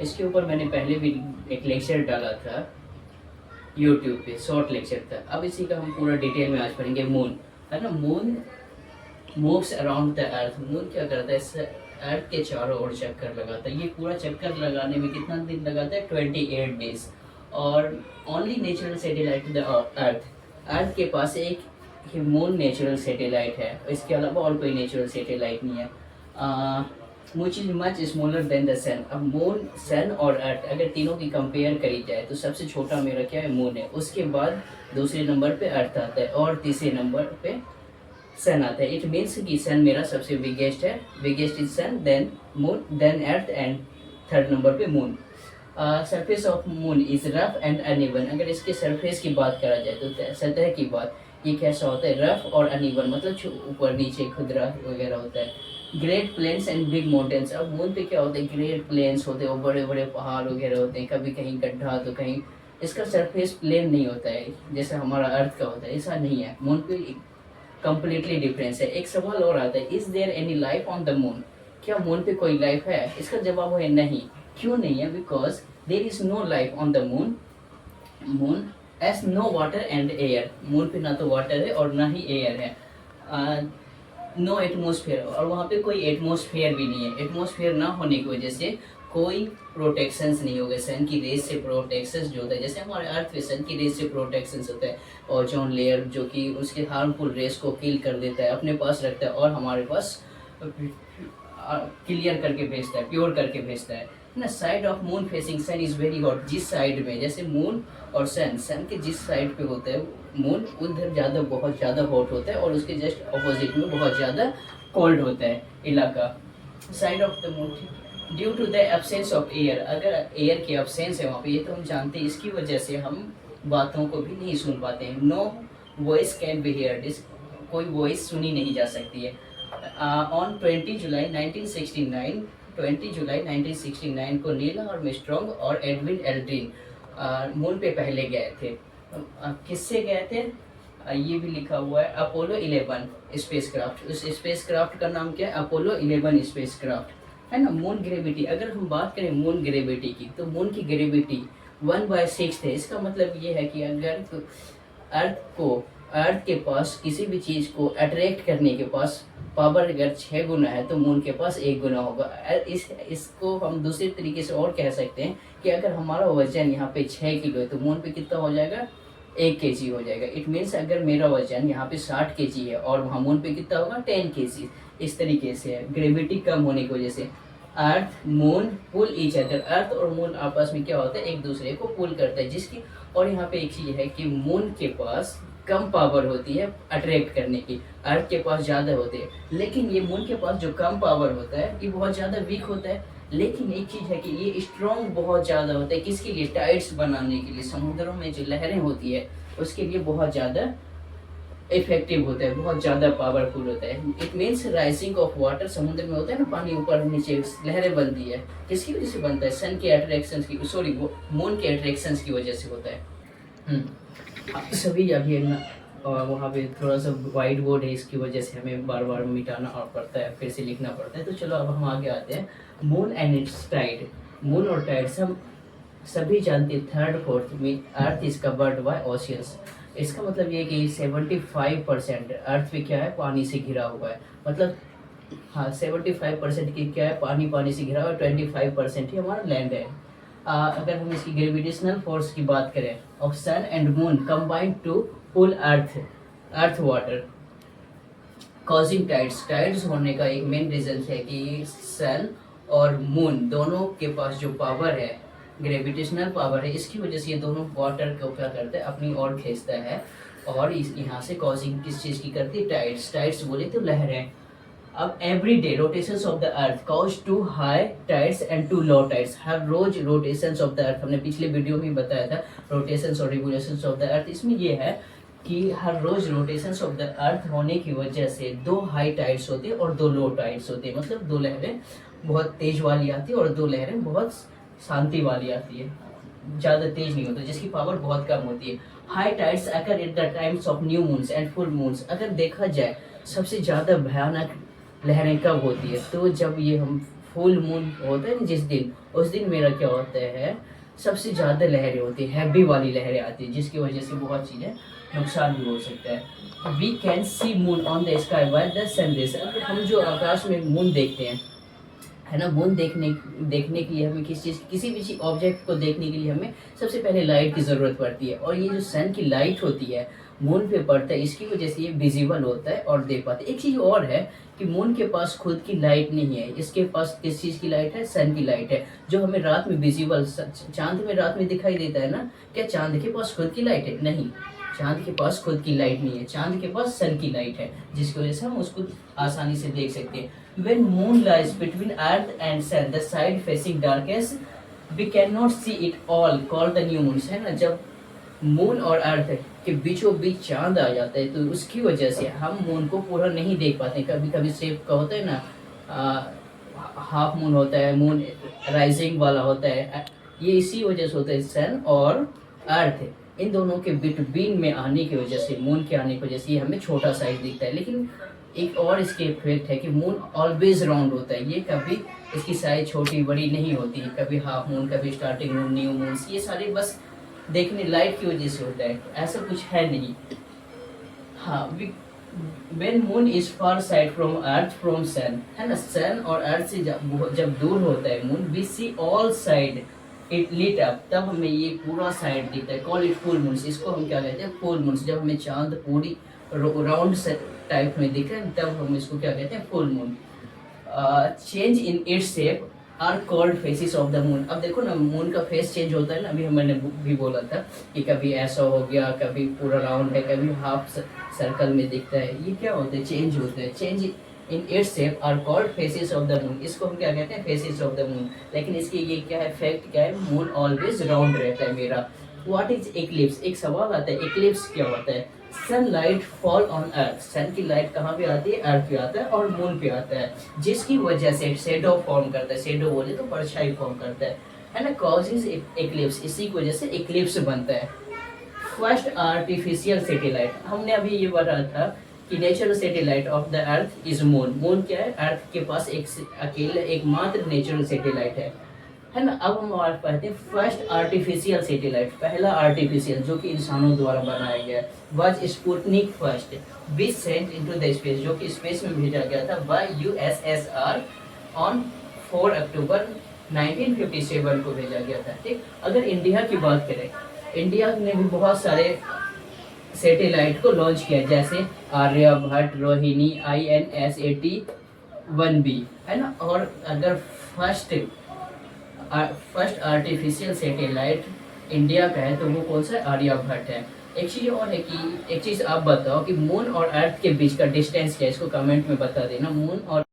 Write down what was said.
इसके ऊपर मैंने पहले भी एक लेक्चर डाला था यूट्यूब पे, शॉर्ट लेक्चर था। अब इसी का हम पूरा डिटेल में आज पढ़ेंगे। मून है ना, moon moves around the earth. Moon क्या करता है, इस अर्थ के चारों ओर चक्कर लगाता है। ये पूरा चक्कर लगाने में कितना दिन लगाता है, 28 डेज। और only natural satellite the earth, earth के पास एक मून नेचुरल सैटेलाइट है, इसके अलावा और कोई नेचुरल सैटेलाइट नहीं है। Which is much smaller than the sun. अब मून, सन और अर्थ अगर तीनों की कंपेयर करी जाए तो सबसे छोटा मेरा क्या है, मून है। उसके बाद दूसरे नंबर पे अर्थ आता है और तीसरे नंबर पे सन आता है। इट मीन्स कि सन मेरा सबसे बिगेस्ट है, biggest is sun, then moon, then earth and third number पे moon. Surface of moon is rough and uneven. अगर इसके सरफेस की बात करा जाए तो सतह की बात, ये कैसा होता है, रफ और अनइवन, मतलब ऊपर नीचे खुदरा वगैरह होता है। Great plains and big mountains. अब मून पे क्या होता है, ग्रेट प्लेन्स होते हैं और बड़े बड़े पहाड़ वगैरह होते हैं, कभी कहीं गड्ढा तो कहीं, इसका सरफेस प्लेन नहीं होता है जैसे हमारा अर्थ का होता है, ऐसा नहीं है। मून पे कम्प्लीटली डिफरेंस है। एक सवाल और आता है, is there any life on the moon. क्या मून पे कोई लाइफ है? इसका जवाब है नहीं। क्यों नहीं है? Because there is no life on the moon. Moon has no water and air. Moon पे ना तो वाटर है और ना ही एयर है। नो एटमोसफेयर, और वहाँ पे कोई एटमोसफेयर भी नहीं है। एटमोसफेयर ना होने की वजह से कोई प्रोटेक्शंस नहीं होगा, सन की रेस से प्रोटेक्शंस जो होता है, जैसे हमारे अर्थ पे सन की रेस से प्रोटेक्शंस होता है, ओजोन लेयर जो कि उसके हार्मफुल रेस को किल कर देता है, अपने पास रखता है और हमारे पास क्लियर करके भेजता है, प्योर करके भेजता है ना। Side of moon facing sun is very hot. जिस साइड में, जैसे मून और सन, सन के जिस साइड पे होता है मून, उधर ज़्यादा, बहुत ज़्यादा हॉट होता है और उसके जस्ट अपोजिट में बहुत ज़्यादा कोल्ड होता है इलाका। Side of the moon due to the absence of air. अगर एयर की एब्सेंस है वहाँ पे, ये तो हम जानते हैं, इसकी वजह से हम बातों को भी नहीं सुन पाते हैं। No voice can be heard. कोई वॉइस सुनी नहीं जा सकती है। ऑन 20 जुलाई 1969, 20 जुलाई 1969 को नील आर्मस्ट्रांग और एडविन एल्ड्रिन मून पे पहले गए थे। किससे गए थे? ये भी लिखा हुआ है, अपोलो 11 स्पेसक्राफ्ट। उस स्पेसक्राफ्ट का नाम क्या है? अपोलो 11 स्पेसक्राफ्ट, है ना। मून ग्रेविटी, अगर हम बात करें मून ग्रेविटी की, तो मून की ग्रेविटी 1/6 है। इसका मतलब ये है कि अगर अर्थ के पास किसी भी चीज़ को अट्रैक्ट करने के पास पावर अगर 6 गुना है तो मून के पास 1 गुना होगा। इसको हम दूसरे तरीके से और कह सकते हैं कि अगर हमारा वजन यहाँ पे 6 किलो है तो मून पे कितना हो जाएगा, 1 केजी हो जाएगा। इट मीन्स अगर मेरा वजन यहाँ पे 60 केजी है और वहाँ मून पे कितना होगा, 10 केजी। इस तरीके से है, ग्रेविटी कम होने की वजह से। अर्थ मून पुल ईच अदर। अर्थ और मून आपस में क्या होता है, एक दूसरे को पुल करता है, जिसकी, और यहाँ पे एक चीज़ है कि मून के पास कम पावर होती है अट्रैक्ट करने की, अर्थ के पास ज़्यादा होती है। लेकिन ये मून के पास जो कम पावर होता है ये बहुत ज़्यादा वीक होता है। लेकिन एक चीज़ है कि ये स्ट्रॉन्ग बहुत ज़्यादा होता है। किसके लिए? टाइड्स बनाने के लिए, समुद्रों में जो लहरें होती है उसके लिए बहुत ज़्यादा इफेक्टिव होता है, बहुत ज़्यादा पावरफुल होता है। It means rising of water. समुद्र में होता है ना पानी, ऊपर नीचे लहरें बनती है, किसकी वजह से बनता है? सन के अट्रैक्शन की, सॉरी वो मून के अट्रैक्शन की वजह से होता है। सभी अभी ना, और वहाँ पे थोड़ा सा वाइट बोर्ड है, इसकी वजह से हमें बार बार मिटाना और पड़ता है, फिर से लिखना पड़ता है। तो चलो अब हम आगे आते हैं। Moon and its tide. Moon और टाइड हम सभी जानते हैं। 3rd 4th में earth is covered by oceans. इसका मतलब ये कि 75% अर्थ पे क्या है, पानी से घिरा हुआ है। मतलब हाँ, 75% की क्या है, पानी से घिरा हुआ है, 25% ही हमारा लैंड है। अगर हम इसकी ग्रेविटेशनल फोर्स की बात करें, of sun and moon combined to pull earth water causing tides. Tides होने का एक मेन रीजन है कि सन और मून दोनों के पास जो पावर है, ग्रेविटेशनल पावर है, इसकी वजह से ये दोनों वाटर को क्या करता है, अपनी ओर खींचता है। और इस यहाँ से कॉजिंग किस चीज़ की करती है? टाइड्स। टाइड्स बोले तो लहरें। अब every day rotations of the earth cause to high tides and to low tides. हर रोज रोटेशंस ऑफ द अर्थ, हमने पिछले वीडियो में बताया था रोटेशंस और रिवोल्यूशंस ऑफ द अर्थ। इसमें यह है कि हर रोज रोटेशंस ऑफ द अर्थ होने की वजह से 2 हाई टाइड्स होते हैं और 2 लो टाइड्स होते हैं। मतलब 2 लहरें बहुत तेज वाली आती है और 2 लहरें बहुत शांति वाली आती है, ज़्यादा तेज नहीं होती, जिसकी पावर बहुत कम होती है। High tides occur at the times of new moons and full moons. अगर देखा जाए सबसे ज़्यादा भयानक लहरें कब होती है, तो जब ये हम फुल मून होता है ना जिस दिन, उस दिन मेरा क्या होता है, सबसे ज़्यादा लहरें होती है, हैवी वाली लहरें आती है, जिसकी वजह से बहुत चीज़ें नुकसान भी हो सकता है। We can see moon on the sky by the sunrays. हम जो आकाश में मून देखते हैं, है ना, मून देखने देखने के लिए हमें किसी भी चीज ऑब्जेक्ट को देखने के लिए हमें सबसे पहले लाइट की ज़रूरत पड़ती है, और ये जो सन की लाइट होती है मून पे पड़ता है, इसकी वजह से ये विजिबल होता है और देख पाते हैं। एक चीज़ और है कि मून के पास खुद की लाइट नहीं है, इसके पास किस चीज़ की लाइट है, सन की लाइट है, जो हमें रात में विजिबल, चांद में रात में दिखाई देता है ना। क्या चांद के पास खुद की लाइट है? नहीं, चांद के पास खुद की लाइट नहीं है, चांद के पास सन की लाइट है, जिसकी वजह से हम उसको आसानी से देख सकते हैं। When moon lies between earth and sun, the side facing darkest, we cannot see it all, called the new moon, है ना। जब मून और अर्थ के बीचों बीच चांद आ जाता है, तो उसकी वजह से हम मून को पूरा नहीं देख पाते। कभी कभी शेप का होता है ना, हाफ मून होता है, मून राइजिंग वाला होता है, ये इसी वजह से होता है। सन और अर्थ इन दोनों के बिटवीन में आने की वजह से, मून के आने की वजह से ये हमें छोटा साइज दिखता है। लेकिन एक और इसके इफेक्ट है कि मून ऑलवेज राउंड होता है, ये कभी इसकी साइज छोटी बड़ी नहीं होती, कभी हाफ मून, कभी स्टार्टिंग मून, न्यू मून, ये सारे बस देखने लाइट की वजह से होता है, ऐसा कुछ है नहीं। हाँ, when moon is far side from earth from sun, है ना, सन और अर्थ से जब दूर होता है moon, we see all side it lit up, तब हमें ये पूरा साइड दिखता है, call it full moon, इसको हम क्या कहते हैं, फुल मून। जब हमें चांद पूरी राउंड टाइप में दिखे तब हम इसको क्या कहते हैं, full moon. Change in its shape are called phases of the moon. अब देखो ना, मून का फेस चेंज होता है ना, अभी मैंने भी बोला था कि कभी ऐसा हो गया, कभी पूरा राउंड है, कभी हाफ सर्कल में दिखता है, ये क्या होता है, चेंज होता है। Change in its shape are called phases of the moon, इसको हम क्या कहते हैं, फेसिस ऑफ द मून। लेकिन इसकी ये क्या है, फैक्ट क्या है, मून ऑलवेज राउंड रहता है मेरा। What is eclipse? एक सवाल आता है, एक्लिप्स क्या होता है? सनलाइट फॉल ऑन अर्थ, सन की लाइट कहाँ पे आती है, अर्थ पे आता है और मून पे आता है, जिसकी वजह से शेडो फॉर्म करता है, शेडो बोले तो परछाई फॉर्म करता है ना, कॉजेज एक्लिप्स, इसी की वजह से एक्लिप्स बनता है। फर्स्ट आर्टिफिशियल सैटेलाइट, हमने अभी ये बताया था कि natural satellite of the earth is moon. Moon क्या है, अर्थ के पास एक अकेला एकमात्र नेचुरल सैटेलाइट है ना। अब हम और पढ़ते हैं फर्स्ट आर्टिफिशियल सैटेलाइट, पहला आर्टिफिशियल जो कि इंसानों द्वारा बनाया गया, was Sputnik first, which sent into the space, जो कि स्पेस में भेजा गया था बाय यूएसएसआर ऑन 4 अक्टूबर 1957 को भेजा गया था। ठीक, अगर इंडिया की बात करें, इंडिया ने भी बहुत सारे सैटेलाइट को लॉन्च किया, जैसे आर्यभट्ट, रोहिणी, INSAT-1B, है ना। और अगर फर्स्ट आर्टिफिशियल सैटेलाइट इंडिया का है तो वो कौन सा है, आर्यभट्ट है। एक चीज़ और है कि एक चीज़ आप बताओ कि मून और अर्थ के बीच का डिस्टेंस क्या है, इसको कमेंट में बता देना। मून और